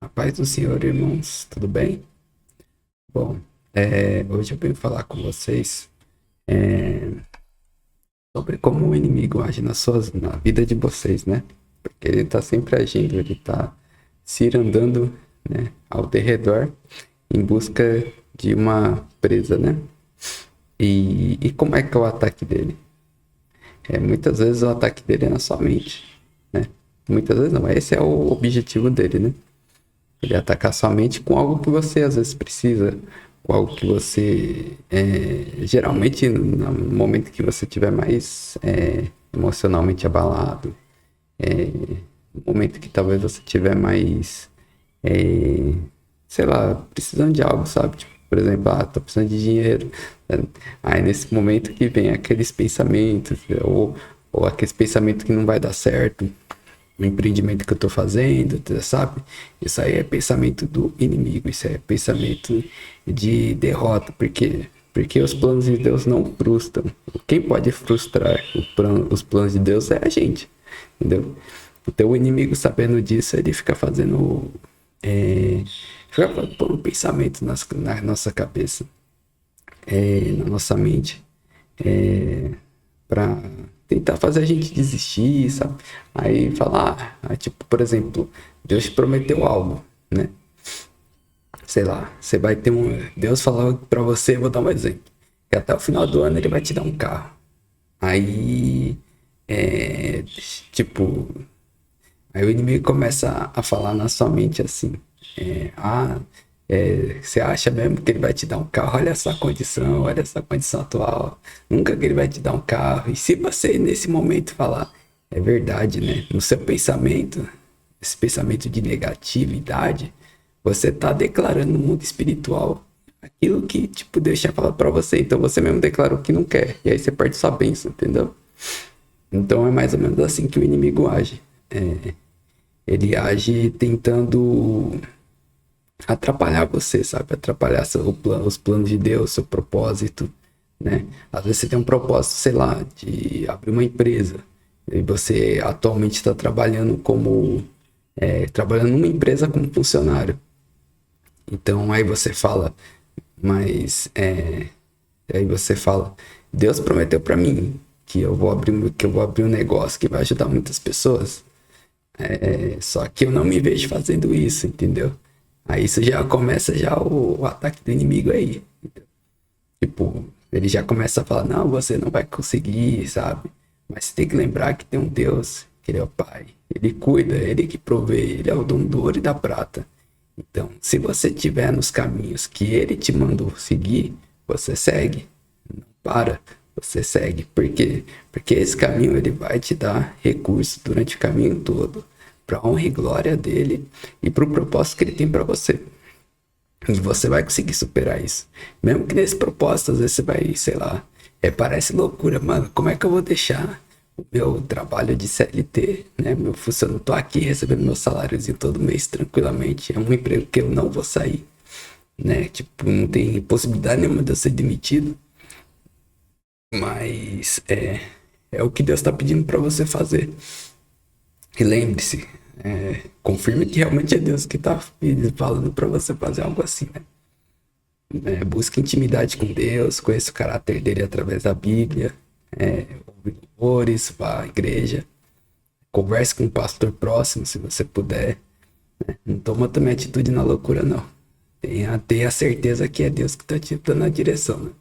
A paz do Senhor, irmãos, tudo bem? Bom, hoje eu venho falar com vocês é, sobre como o inimigo age na vida de vocês, né? Porque ele tá sempre agindo, ele tá cirandando, né, ao derredor em busca de uma presa, né? E como é que é o ataque dele? Muitas vezes o ataque dele é na sua mente, né? Muitas vezes não, esse é o objetivo dele, né? Ele atacar sua mente com algo que você às vezes precisa, com algo que você, geralmente no momento que você estiver mais emocionalmente abalado, no momento que talvez você estiver mais, é, sei lá, precisando de algo, sabe? Tipo, por exemplo, tô precisando de dinheiro. Né? Aí nesse momento que vem aqueles pensamentos, ou aqueles pensamentos que não vai dar certo, o empreendimento que eu tô fazendo, sabe? Isso aí é pensamento do inimigo, isso é pensamento de derrota, porque os planos de Deus não frustram. Quem pode frustrar os planos de Deus é a gente, entendeu? Então o inimigo sabendo disso, ele fica fazendo, fica pondo pensamento na nossa cabeça, na nossa mente, pra tentar fazer a gente desistir, sabe? Aí falar, tipo, por exemplo, Deus te prometeu algo, né? Sei lá, você vai ter um. Deus falou pra você, vou dar um exemplo, que até o final do ano ele vai te dar um carro. Aí, é, tipo, aí o inimigo começa a falar na sua mente assim: você acha mesmo que ele vai te dar um carro? Olha essa condição atual. Nunca que ele vai te dar um carro. E se você nesse momento falar, é verdade, né? No seu pensamento, esse pensamento de negatividade, você está declarando no mundo espiritual aquilo que, tipo, Deus tinha falado para você. Então você mesmo declarou que não quer. E aí você perde sua bênção, entendeu? Então é mais ou menos assim que o inimigo age. Ele age tentando atrapalhar você, sabe? Atrapalhar os planos de Deus, seu propósito, né? Às vezes você tem um propósito, sei lá, de abrir uma empresa e você atualmente está trabalhando trabalhando numa empresa como funcionário. Então aí você fala, mas aí você fala, Deus prometeu para mim que eu vou abrir um negócio que vai ajudar muitas pessoas. Só que eu não me vejo fazendo isso, entendeu? Aí isso já começa já o ataque do inimigo aí. Tipo, ele já começa a falar, não, você não vai conseguir, sabe? Mas você tem que lembrar que tem um Deus, que ele é o Pai. Ele cuida, ele que provê, ele é o dono do ouro e da prata. Então, se você estiver nos caminhos que ele te mandou seguir, você segue. Não para, você segue. Por quê? Porque esse caminho ele vai te dar recursos durante o caminho todo para a honra e glória dele e para o propósito que ele tem para você. E você vai conseguir superar isso. Mesmo que nesse propósito, às vezes você vai, sei lá, parece loucura, mano. Como é que eu vou deixar o meu trabalho de CLT, né? Meu funcionário, tô aqui recebendo meu saláriozinho todo mês tranquilamente. É um emprego que eu não vou sair, né? Tipo, não tem possibilidade nenhuma de eu ser demitido. Mas é o que Deus tá pedindo para você fazer. E lembre-se, confirme que realmente é Deus que tá falando para você fazer algo assim, né? Busque intimidade com Deus, conheça o caráter dele através da Bíblia, ouve louvores, vá à igreja, converse com um pastor próximo, se você puder. Não toma também atitude na loucura, não. Tenha certeza que é Deus que está te dando a direção, né?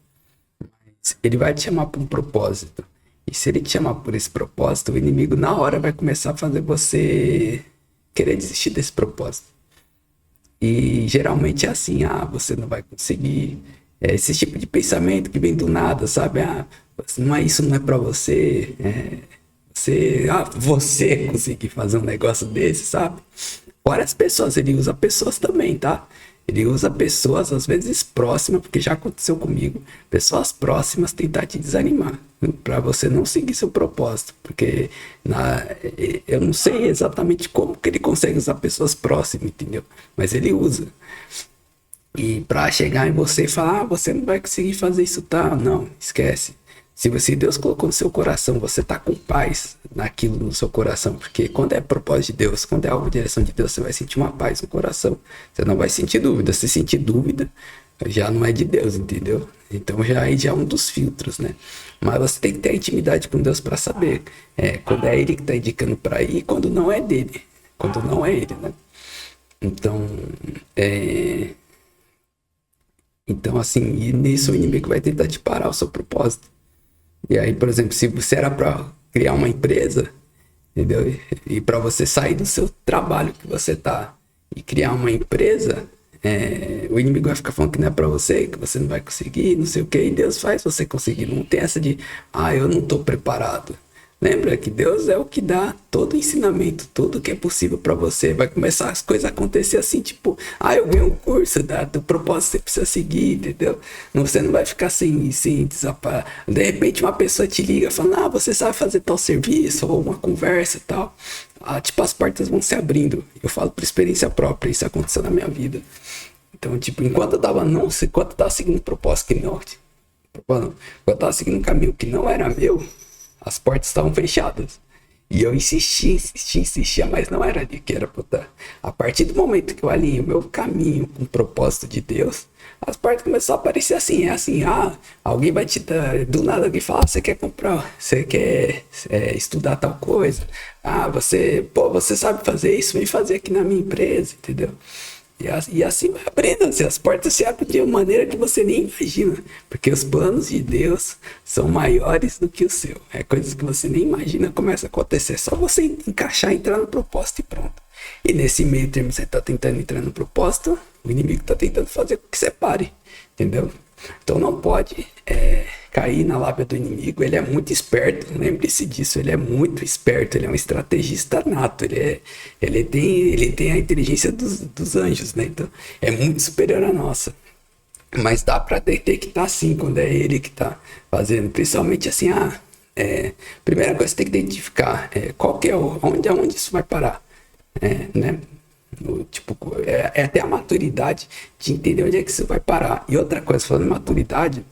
Ele vai te chamar para um propósito. E se ele te chamar por esse propósito, o inimigo na hora vai começar a fazer você querer desistir desse propósito. E geralmente é assim, você não vai conseguir. Esse tipo de pensamento que vem do nada, sabe? Não é isso, não é pra você. Você conseguir fazer um negócio desse, sabe? Fora as pessoas, ele usa pessoas também, tá? Ele usa pessoas, às vezes próximas, porque já aconteceu comigo, pessoas próximas tentar te desanimar, para você não seguir seu propósito, porque eu não sei exatamente como que ele consegue usar pessoas próximas, entendeu? Mas ele usa. E para chegar em você e falar, você não vai conseguir fazer isso, tá? Não, esquece. Se Deus colocou no seu coração, você tá com paz naquilo no seu coração, porque quando é propósito de Deus, quando é algo em direção de Deus, você vai sentir uma paz no coração. Você não vai sentir dúvida. Se sentir dúvida, já não é de Deus, entendeu? Então já é um dos filtros, né? Mas você tem que ter intimidade com Deus para saber quando é Ele que tá indicando para ir e quando não é dele. Quando não é Ele, né? Então, assim, e nisso o inimigo vai tentar te parar o seu propósito. E aí, por exemplo, se você era para criar uma empresa, entendeu? E para você sair do seu trabalho que você tá e criar uma empresa, o inimigo vai ficar falando que não é para você, que você não vai conseguir, não sei o que, e Deus faz você conseguir. Não tem essa de, eu não tô preparado. Lembra que Deus é o que dá todo o ensinamento, tudo que é possível para você. Vai começar as coisas a acontecer assim, tipo, eu ganhei um curso, do propósito que você precisa seguir, entendeu? Você não vai ficar sem desaparar. De repente uma pessoa te liga falando, você sabe fazer tal serviço, ou uma conversa e tal. Tipo, as portas vão se abrindo. Eu falo por experiência própria, isso aconteceu na minha vida. Então, tipo, enquanto eu tava seguindo um propósito que não, enquanto eu tava seguindo um caminho que não era meu, as portas estavam fechadas. E eu insistia, mas não era ali que era pra estar. A partir do momento que eu alinhei o meu caminho com o propósito de Deus, as portas começaram a aparecer assim. Alguém vai te dar, do nada alguém fala, você quer comprar, você quer estudar tal coisa. Você sabe fazer isso, vem fazer aqui na minha empresa, entendeu? E assim vai abrindo, as portas se abrem de uma maneira que você nem imagina. Porque os planos de Deus são maiores do que o seu. Coisas que você nem imagina começam a acontecer. É só você encaixar, entrar no propósito e pronto. E nesse meio termo você está tentando entrar no propósito, o inimigo está tentando fazer com que você pare. Entendeu? Então não pode cair na lábia do inimigo. Ele é muito esperto, lembre-se disso. Ele é muito esperto, ele é um estrategista nato. Ele tem a inteligência dos anjos, né? Então é muito superior à nossa. Mas dá pra detectar sim quando é ele que tá fazendo. Principalmente assim, primeira coisa que você tem que identificar qual que é aonde isso vai parar, né? Até a maturidade de entender onde é que isso vai parar. E outra coisa, falando em maturidade,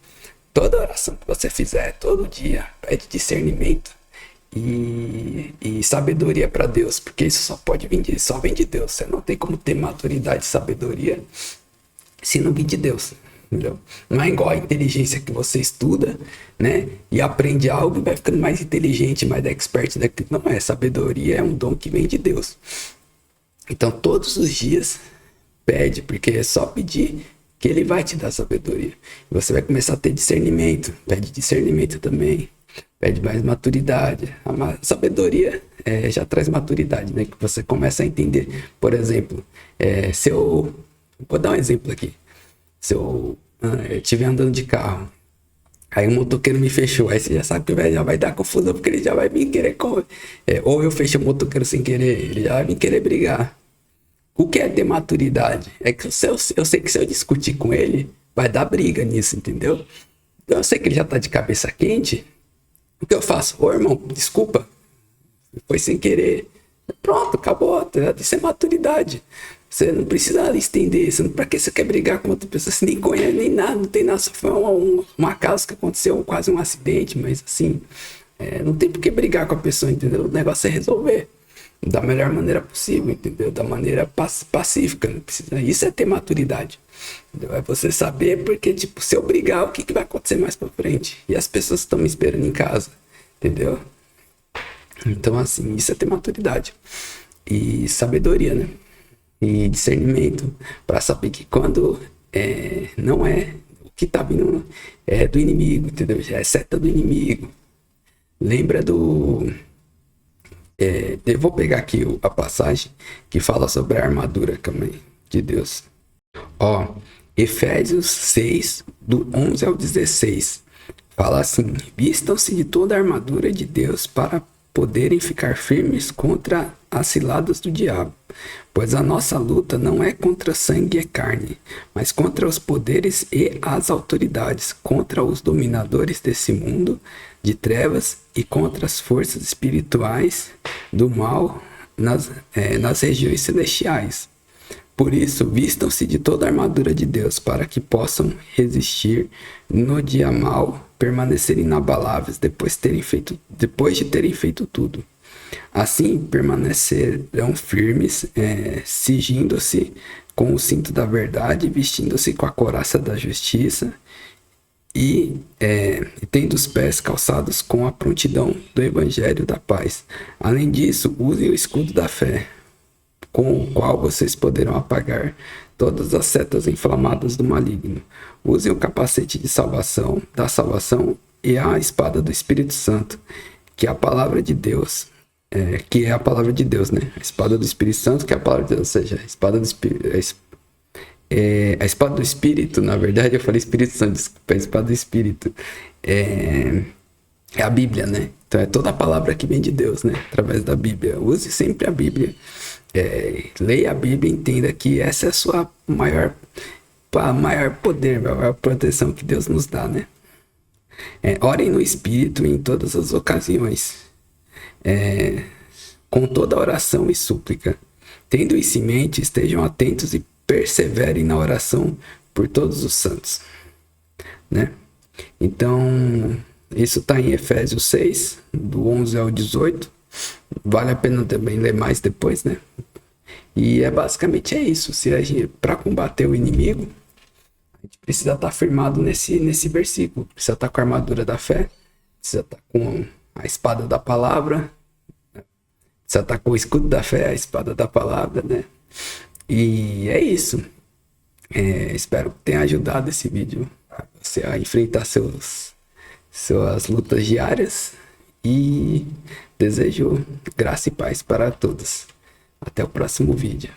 toda oração que você fizer, todo dia, pede discernimento e sabedoria para Deus, porque isso só vem de Deus. Você não tem como ter maturidade e sabedoria se não vir de Deus, entendeu? Não é igual a inteligência que você estuda, né? E aprende algo e vai ficando mais inteligente, mais expert daquilo. Não é, sabedoria é um dom que vem de Deus. Então todos os dias pede, porque é só pedir que ele vai te dar sabedoria. E você vai começar a ter discernimento. Pede discernimento também. Pede mais maturidade. A sabedoria já traz maturidade, né? Que você começa a entender. Por exemplo, vou dar um exemplo aqui. Se eu estiver andando de carro, aí um motoqueiro me fechou, aí você já sabe que já vai dar confusão, porque ele já vai vir querer ou eu fechei o motoqueiro sem querer, ele já vai vir querer brigar. O que é ter maturidade? É que eu sei que se eu discutir com ele, vai dar briga nisso, entendeu? Então eu sei que ele já tá de cabeça quente. O que eu faço? Ô irmão, desculpa, foi sem querer. Pronto, acabou. Isso é maturidade. Você não precisa estender. Pra que você quer brigar com outra pessoa? Você nem conhece, nem nada, não tem nada. Só foi um acaso que aconteceu, quase um acidente, mas assim, não tem por que brigar com a pessoa, entendeu? O negócio é resolver da melhor maneira possível, entendeu? Da maneira pacífica, não precisa. Isso é ter maturidade, entendeu? É você saber, porque, tipo, se eu brigar, o que vai acontecer mais pra frente? E as pessoas estão me esperando em casa, entendeu? Então, assim, isso é ter maturidade e sabedoria, né? E discernimento, pra saber que quando não é o que tá vindo do inimigo, entendeu? Já é seta do inimigo. Lembra eu vou pegar aqui a passagem que fala sobre a armadura de Deus. Efésios 6, do 11 ao 16. Fala assim: vistam-se de toda a armadura de Deus para poderem ficar firmes contra as ciladas do diabo. Pois a nossa luta não é contra sangue e carne, mas contra os poderes e as autoridades, contra os dominadores desse mundo de trevas e contra as forças espirituais do mal nas regiões celestiais. Por isso, vistam-se de toda a armadura de Deus, para que possam resistir no dia mau, permanecerem inabaláveis depois de terem feito tudo. Assim permanecerão firmes, cingindo-se com o cinto da verdade, vestindo-se com a couraça da justiça e tendo os pés calçados com a prontidão do evangelho da paz. Além disso, usem o escudo da fé, com o qual vocês poderão apagar todas as setas inflamadas do maligno. Usem o capacete da salvação e a espada do Espírito Santo, que é a palavra de Deus, que é a palavra de Deus, né? A espada do Espírito Santo, que é a palavra de Deus, ou seja, a espada do Espírito, a espada do Espírito, na verdade eu falei Espírito Santo, desculpa, a espada do Espírito é a Bíblia, né? Então é toda a palavra que vem de Deus, né? Através da Bíblia. Use sempre a Bíblia. Leia a Bíblia e entenda que essa é a sua maior poder, a maior proteção que Deus nos dá, né? Orem no Espírito em todas as ocasiões, com toda oração e súplica. Tendo isso em mente, estejam atentos e perseverem na oração por todos os santos, né? Então, isso está em Efésios 6, do 11 ao 18. Vale a pena também ler mais depois, né? E basicamente isso. Se a gente, para combater o inimigo, a gente precisa estar firmado nesse versículo. Precisa estar com a armadura da fé, precisa estar com a espada da palavra, precisa estar com o escudo da fé, a espada da palavra, né? E é isso. Espero que tenha ajudado esse vídeo a você a enfrentar suas lutas diárias. E desejo graça e paz para todos. Até o próximo vídeo.